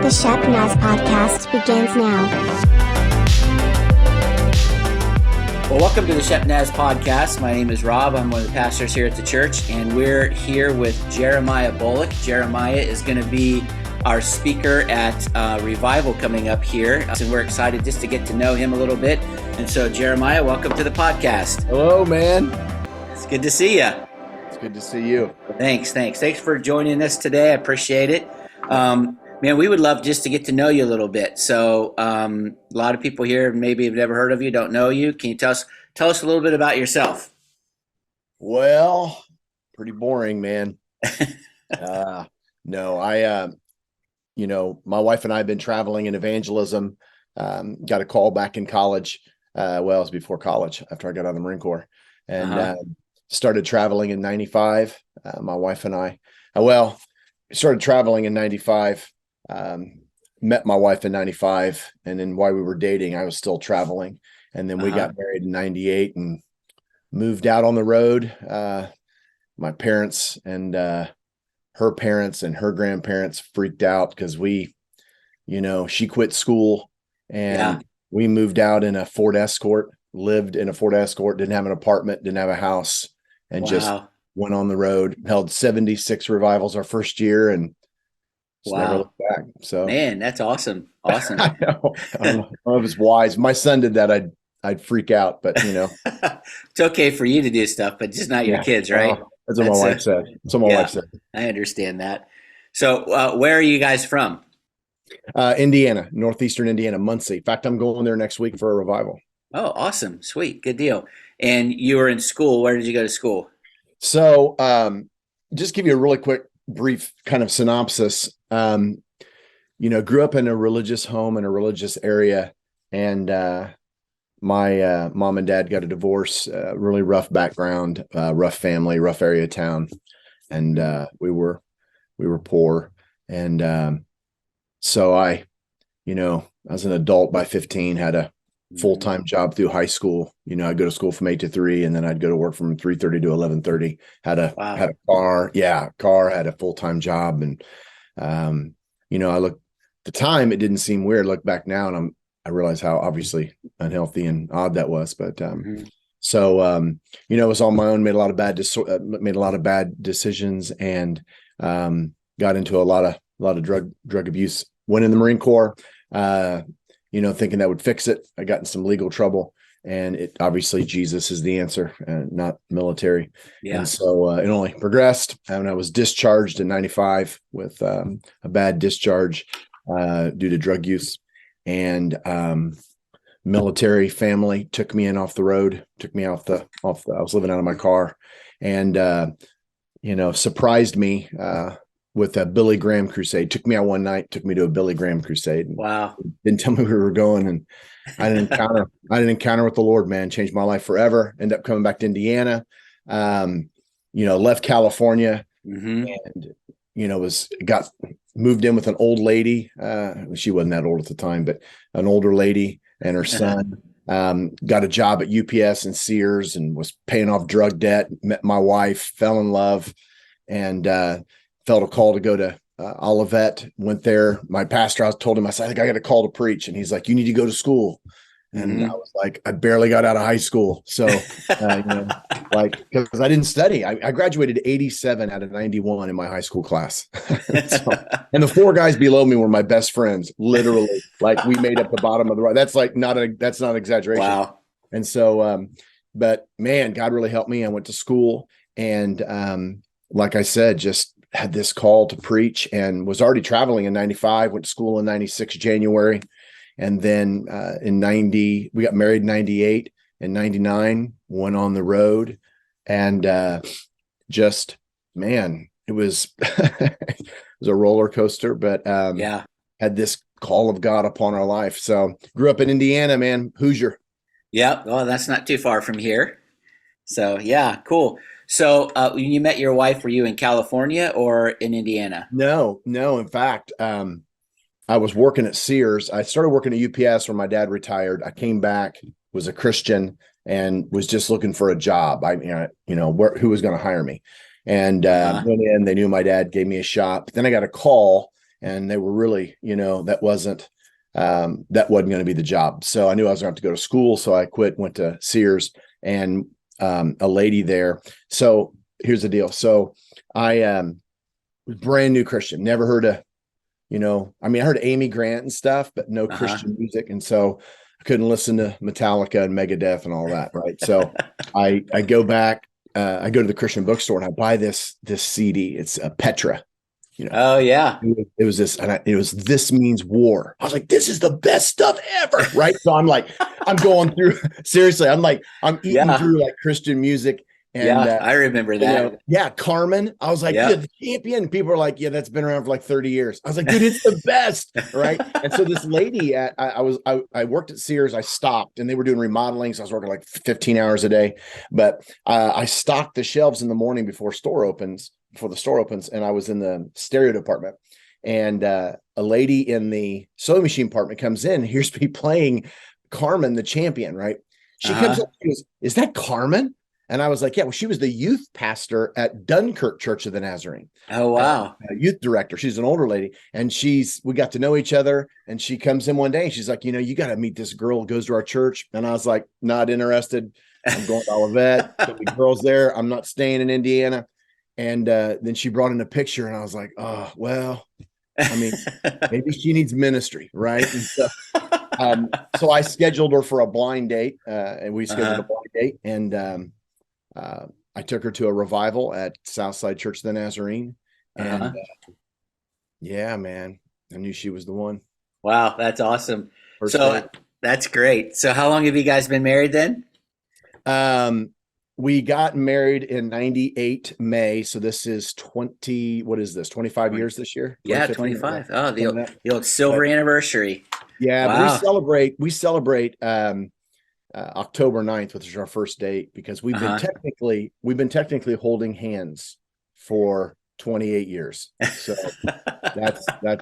The Shepnaz podcast begins now. Well, welcome to the Shepnaz podcast. My name is Rob. I'm one of the pastors here at the church, and we're here with Jeremiah Bolich. Jeremiah is going to be our speaker at Revival coming up here, and we're excited just to get to know him a little bit. And so, Jeremiah, welcome to the podcast. Hello, man. It's good to see you. It's good to see you. Thanks for joining us today. I appreciate it. Man, we would love just to get to know you a little bit. So a lot of people here maybe have never heard of you, don't know you. Can you tell us a little bit about yourself? Well, pretty boring, man. No, my wife and I have been traveling in evangelism. Got a call back in college. It was before college, after I got out of the Marine Corps, and started traveling in 95. My wife and I, started traveling in 95. Met my wife in 95, and then while we were dating, I was still traveling. And then we got married in 98 and moved out on the road. My parents and her parents and her grandparents freaked out because she quit school and we moved out in a Ford Escort, lived in a Ford Escort, didn't have an apartment, didn't have a house, and just went on the road, held 76 revivals our first year, and never looked back. So, man, that's awesome. Awesome. I don't know if it's wise. My son did that. I'd freak out, but it's okay for you to do stuff, but just not your kids, right? That's what my wife said. That's what my wife said. I understand that. So, where are you guys from? Indiana, northeastern Indiana, Muncie. In fact, I'm going there next week for a revival. Oh, awesome. Sweet. Good deal. And you were in school. Where did you go to school? So, just give you a really quick, brief kind of synopsis. Grew up in a religious home in a religious area, and my mom and dad got a divorce. Really rough background, rough family, rough area of town, and we were poor. And so I as an adult by 15, had a full-time job through high school. I'd go to school from 8 to 3, and then I'd go to work from 3:30 to 11:30. Had a car, had a full-time job. And, I look at the time, it didn't seem weird. Look back now, and I realize how obviously unhealthy and odd that was. But, it was on my own, made a lot of bad decisions, and, got into a lot of drug abuse. Went in the Marine Corps, thinking that would fix it. I got in some legal trouble, and it obviously Jesus is the answer, not military. Yeah. And so it only progressed. And I was discharged in 95 with a bad discharge due to drug use. And military family took me in off the road, took me I was living out of my car, and surprised me with a Billy Graham crusade. Took me out one night, took me to a Billy Graham crusade. Wow. Didn't tell me we were going. And I had an encounter with the Lord, man. Changed my life forever. Ended up coming back to Indiana, left California, and, got moved in with an old lady. She wasn't that old at the time, but an older lady and her son. Got a job at UPS and Sears, and was paying off drug debt. Met my wife, fell in love, and felt a call to go to Olivet. Went there. My pastor, I told him, I said, I think I got a call to preach. And he's like, you need to go to school. And I was like, I barely got out of high school. So, because I didn't study. I graduated 87 out of 91 in my high school class. And the four guys below me were my best friends, literally. Like, we made up the bottom of the right. That's not an exaggeration. Wow. And so, but man, God really helped me. I went to school, and like I said, just had this call to preach, and was already traveling in 95, went to school in 96, January. And then in 90, we got married in 98, and 99 went on the road, and it was, it was a roller coaster, but had this call of God upon our life. So grew up in Indiana, man. Hoosier. Yeah. Well, that's not too far from here. So yeah, cool. So when you met your wife, were you in California or in Indiana? No. In fact, I was working at Sears. I started working at UPS when my dad retired. I came back, was a Christian, and was just looking for a job. Who was going to hire me? And went in. They knew my dad, gave me a shot. But then I got a call, and they were really, that wasn't going to be the job. So I knew I was going to have to go to school. So I quit, went to Sears, and a lady there. So here's the deal. So I was brand new Christian, never heard of, I heard Amy Grant and stuff, but no Christian music. And so I couldn't listen to Metallica and Megadeth and all that. Right. So I go back, I go to the Christian bookstore and I buy this CD. It's a Petra. Oh yeah. It was this, and it was This Means War. I was like, this is the best stuff ever. Right. So I'm like, I'm going through, seriously, I'm eating through like Christian music. And I remember that. Carmen. I was like, the champion. People are like, that's been around for like 30 years. I was like, dude, it's the best. Right. And so this lady I worked at Sears, I stopped, and they were doing remodeling. So I was working like 15 hours a day, but I stocked the shelves in the morning before the store opens. And I was in the stereo department, and a lady in the sewing machine department comes in, hears me playing Carmen, the champion. Right. She comes up, she goes, is that Carmen? And I was like, yeah, well, she was the youth pastor at Dunkirk Church of the Nazarene. Oh, wow. Youth director. She's an older lady. And we got to know each other. And she comes in one day and she's like, you got to meet this girl who goes to our church. And I was like, not interested. I'm going to Olivet. There'll be girls there. I'm not staying in Indiana. And then she brought in a picture, and I was like, oh, well, maybe she needs ministry. Right. And so I scheduled her for a blind date, and we scheduled a blind date. And I took her to a revival at Southside Church of the Nazarene. And yeah, man, I knew she was the one. Wow. That's awesome. That's great. So how long have you guys been married then? We got married in 98 May. So this is 25 years this year? Yeah, 25. Oh, the old silver anniversary. Yeah, wow. But we celebrate October 9th, which is our first date, because we've been technically holding hands for 28 years. So that's what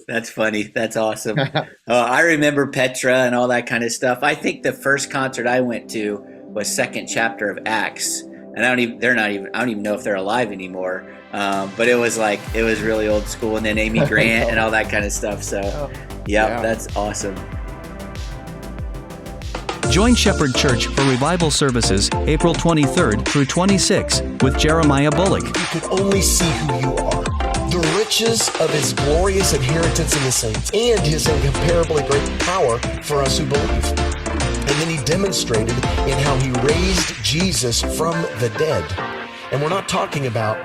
that's funny. That's awesome. I remember Petra and all that kind of stuff. I think the first concert I went to was Second Chapter of Acts, and I don't even know if they're alive anymore. But it was really old school, and then Amy Grant and all that kind of stuff. So yeah, that's awesome. Join Shepherd Church for revival services April 23rd through 26th with Jeremiah Bolich. You could only see who you are. The riches of his glorious inheritance in the saints and his incomparably great power for us who believe. And then he demonstrated in how he raised Jesus from the dead. And we're not talking about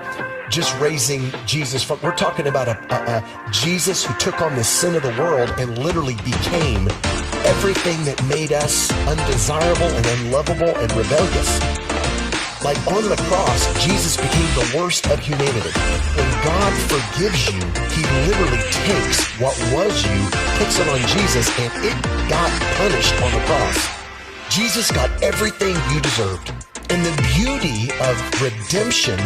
just raising Jesus from, we're talking about a Jesus who took on the sin of the world and literally became everything that made us undesirable and unlovable and rebellious. Like on the cross, Jesus became the worst of humanity. When God forgives you, he literally takes what was you, puts it on Jesus, and it got punished on the cross. Jesus got everything you deserved. And the beauty of redemption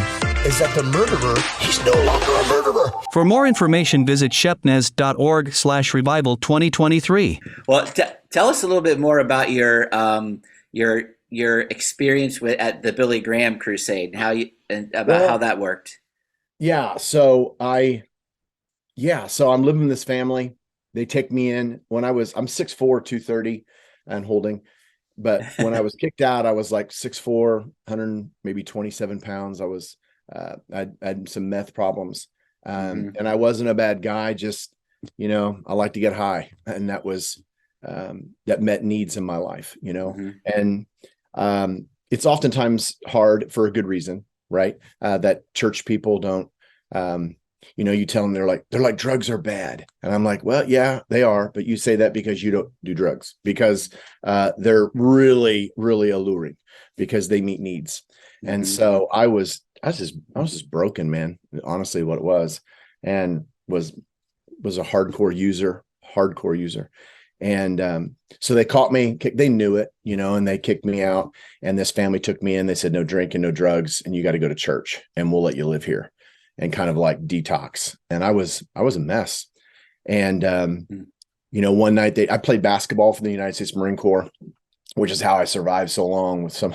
is that the murderer, he's no longer a murderer. For more information, visit shepnaz.org/revival2023. Well, tell us a little bit more about your experience at the Billy Graham crusade and how that worked. Yeah. So I'm living with this family. They take me in when I'm 6'4", 230 and holding. But when I was kicked out, I was like 6'4", 100, maybe 27 pounds. I had some meth problems. And I wasn't a bad guy. Just, I like to get high. And that was, that met needs in my life, and it's oftentimes hard for a good reason, right? That church people don't, you tell them they're like drugs are bad. And I'm like, well, yeah, they are. But you say that because you don't do drugs, because they're really, really alluring because they meet needs. And so I was just broken, man, honestly, what it was, and was a hardcore user. And so they caught me, they knew it, and they kicked me out. And this family took me in. They said, no drinking, no drugs, and you got to go to church, and we'll let you live here, and kind of like detox. And I was a mess. And, one night I played basketball for the United States Marine Corps, which is how I survived so long with some,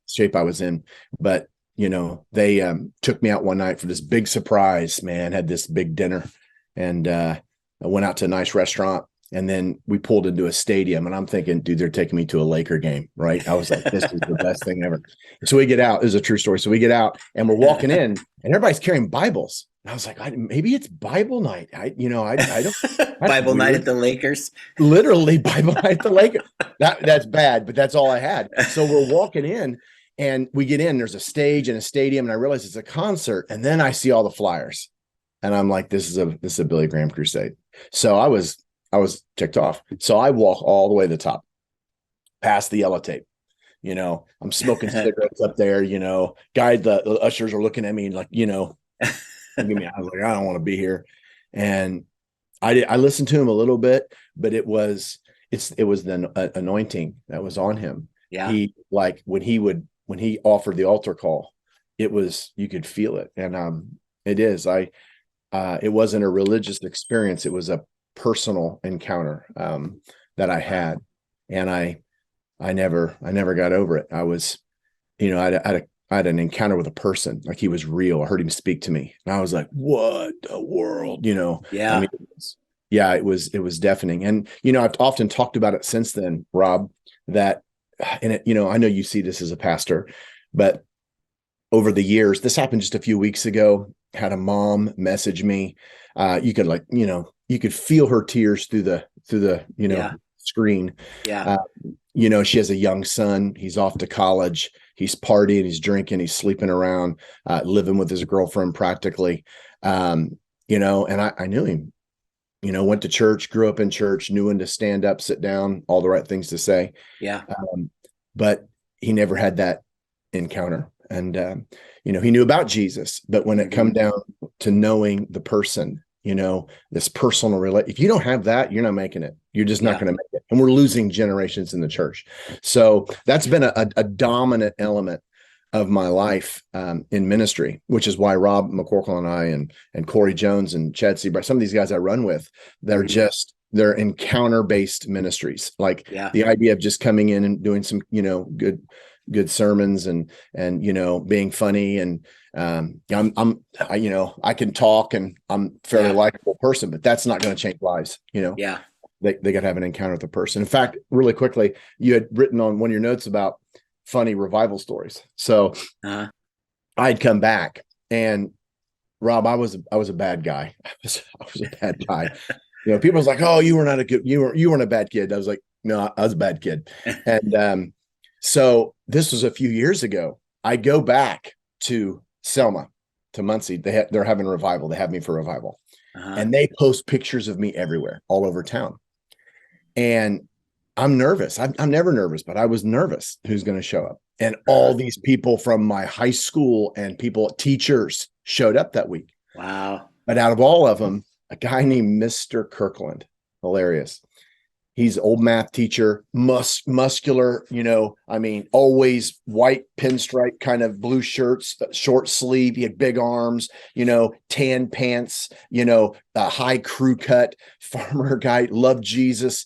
shape I was in. But they took me out one night for this big surprise, man, had this big dinner, and I went out to a nice restaurant, and then we pulled into a stadium, and I'm thinking, dude, they're taking me to a Laker game, right? I was like, this is the best thing ever. So we get out. This is a true story. So we get out and we're walking in, and everybody's carrying Bibles. And I was like, maybe it's Bible night. I don't Bible night at the Lakers. Literally Bible night at the Lakers. That's bad, but that's all I had. So we're walking in, and we get in. There's a stage and a stadium, and I realize it's a concert. And then I see all the flyers, and I'm like, this is a Billy Graham crusade. So I was ticked off. So I walk all the way to the top, past the yellow tape. I'm smoking cigarettes up there. The ushers are looking at me like, I was like, I don't want to be here. And I listened to him a little bit, but it was the anointing that was on him. Yeah. When he offered the altar call, you could feel it. And it wasn't a religious experience. It was a personal encounter that I had. And I never got over it. I was, I had an encounter with a person, like he was real. I heard him speak to me, and I was like, what the world, Yeah. I mean, it was deafening. And, I've often talked about it since then, Rob, that, and I know you see this as a pastor, but over the years, this happened just a few weeks ago, had a mom message me. You could feel her tears through the Yeah. screen. Yeah. She has a young son. He's off to college. He's partying, he's drinking, he's sleeping around, living with his girlfriend practically. And I knew him, went to church, grew up in church, knew when to stand up, sit down, all the right things to say. Yeah. But he never had that encounter. And, he knew about Jesus, but when it come down to knowing the person, this personal relate, if you don't have that, you're not making it. You're just not going to make it. And we're losing generations in the church. So that's been a dominant element of my life in ministry, which is why Rob McCorkle and I and Corey Jones and Chad Seabright, some of these guys I run with, they're encounter-based ministries. Like the idea of just coming in and doing some, good sermons and being funny, and I can talk, and I'm a fairly likable person, but that's not going to change lives. Yeah. They got to have an encounter with a person. In fact, really quickly, you had written on one of your notes about funny revival stories. So I'd come back, and Rob, I was a bad guy. I was a bad guy. People was like, "Oh, you weren't a bad kid." I was like, "No, I was a bad kid." And so this was a few years ago. I go back to Selma, to Muncie. They're having a revival. They have me for revival, and they post pictures of me everywhere, all over town. And I'm nervous. I'm never nervous, but I was nervous who's going to show up. And all these people from my high school and teachers showed up that week. Wow. But out of all of them, a guy named Mr. Kirkland, hilarious. He's an old math teacher, muscular, always white pinstripe kind of blue shirts, short sleeve. He had big arms, tan pants, a high crew cut, farmer guy, loved Jesus,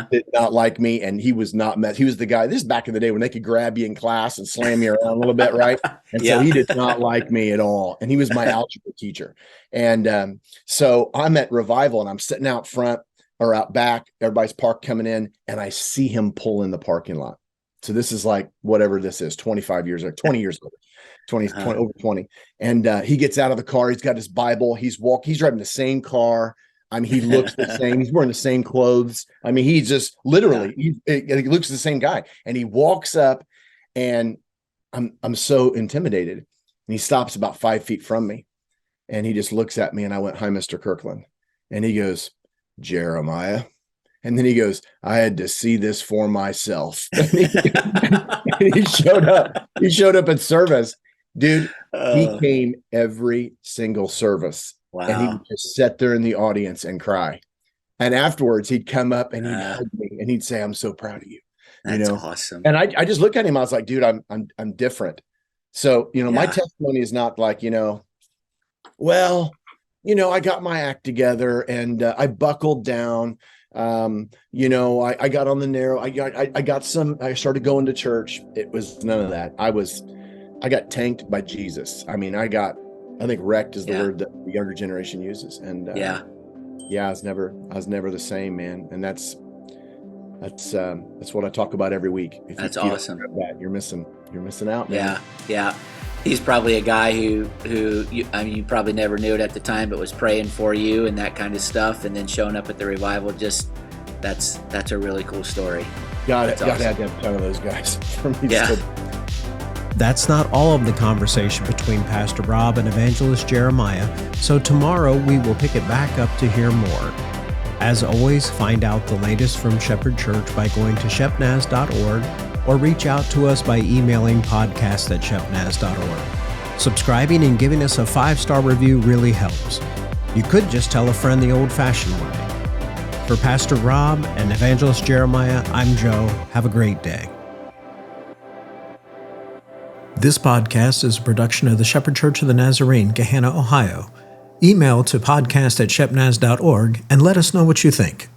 did not like me. And he was not he was the guy, this is back in the day when they could grab you in class and slam you around a little bit, right? And so he did not like me at all. And he was my algebra teacher. And so I'm at revival, and I'm sitting out front, or out back, everybody's parked coming in, and I see him pull in the parking lot. So this is like, whatever this is, 25 years or 20 years later, 20, over 20. And he gets out of the car. He's got his Bible. He's driving the same car. I mean, he looks the same. He's wearing the same clothes. I mean, he's just literally, he looks the same guy. And he walks up, and I'm so intimidated. And he stops about 5 feet from me, and he just looks at me, and I went, "Hi, Mr. Kirkland." And he goes, "Jeremiah." And then he goes, "I had to see this for myself." And he showed up at service, dude. He came every single service. Wow. And he would just sit there in the audience and cry. And afterwards he'd come up and he'd hug me, and he'd say, "I'm so proud of you." That's awesome. And I just looked at him. I was like, dude, I'm different. So, my testimony is not like, I got my act together, and I buckled down. I got on the narrow. I started going to church. It was none of that. I was I got tanked by Jesus. I mean, I think wrecked is the Yeah. word that the younger generation uses. And Yeah. I was never the same, man. And that's what I talk about every week. If That's you don't awesome. have that, you're missing out, man. Yeah. Yeah. He's probably a guy who you probably never knew it at the time, but was praying for you and that kind of stuff, and then showing up at the revival. Just that's a really cool story. Gotta That's awesome. have to have a ton of those guys for me Yeah. to That's not all of the conversation between Pastor Rob and evangelist Jeremiah, so tomorrow we will pick it back up to hear more. As always, find out the latest from Shepherd Church by going to shepnaz.org or reach out to us by emailing podcast@shepnaz.org. Subscribing and giving us a 5-star review really helps. You could just tell a friend the old-fashioned way. For Pastor Rob and evangelist Jeremiah, I'm Joe. Have a great day. This podcast is a production of the Shepherd Church of the Nazarene, Gahanna, Ohio. Email to podcast@shepnaz.org and let us know what you think.